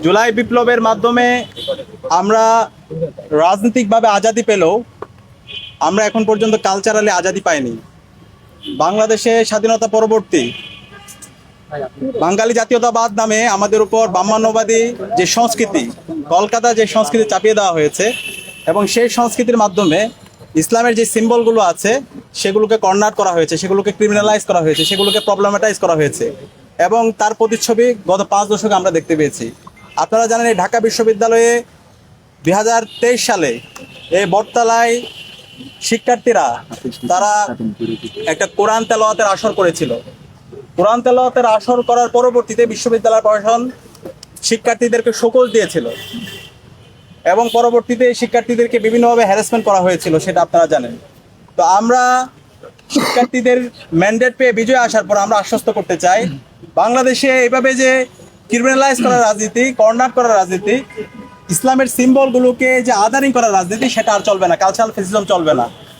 জুলাই বিপ্লবের মাধ্যমে আমরা রাজনৈতিকভাবে আজাদি পেলেও আমরা এখন পর্যন্ত কালচারালি আজাদি পাইনি। বাংলাদেশে স্বাধীনতা পরবর্তী বাঙালি জাতীয়তাবাদ নামে আমাদের উপর ব্রাহ্মণ্যবাদী যে সংস্কৃতি, কলকাতা যে সংস্কৃতি চাপিয়ে দেওয়া হয়েছে এবং সেই সংস্কৃতির মাধ্যমে ইসলামের যে সিম্বলগুলো আছে সেগুলোকে কর্নার করা হয়েছে, সেগুলোকে ক্রিমিনালাইজ করা হয়েছে, সেগুলোকে প্রবলেমেটাইজ করা হয়েছে এবং তার প্রতিচ্ছবি গত 5 দশকে আমরা দেখতে পেয়েছি। আপনারা জানেন এই ঢাকা বিশ্ববিদ্যালয়ে 2023 সালে এই বটতলায় শিক্ষার্থীরা তারা একটা কোরআন তেলাওয়াতের আসর করেছিল। কোরআন তেলাওয়াতের আসর করার পরবর্তীতে বিশ্ববিদ্যালয় প্রশাসন শিক্ষার্থীদেরকে শোকজ দিয়েছিল এবং পরবর্তীতে শিক্ষার্থীদেরকে বিভিন্নভাবে হ্যারাসমেন্ট করা হয়েছিল, সেটা আপনারা জানেন। তো আমরা শিক্ষার্থীদের ম্যান্ডেট পেয়ে বিজয় আসার পর আমরা আশ্বস্ত করতে চাই, বাংলাদেশে এভাবে যে ক্রিমিনালাইজ করার রাজনীতি, কর্নার করার রাজনীতি, ইসলামের সিম্বলগুলোকে যে আদারিং করার রাজনীতি, সেটা আর চলবে না। কালচারাল ফেসিজম চলবে না।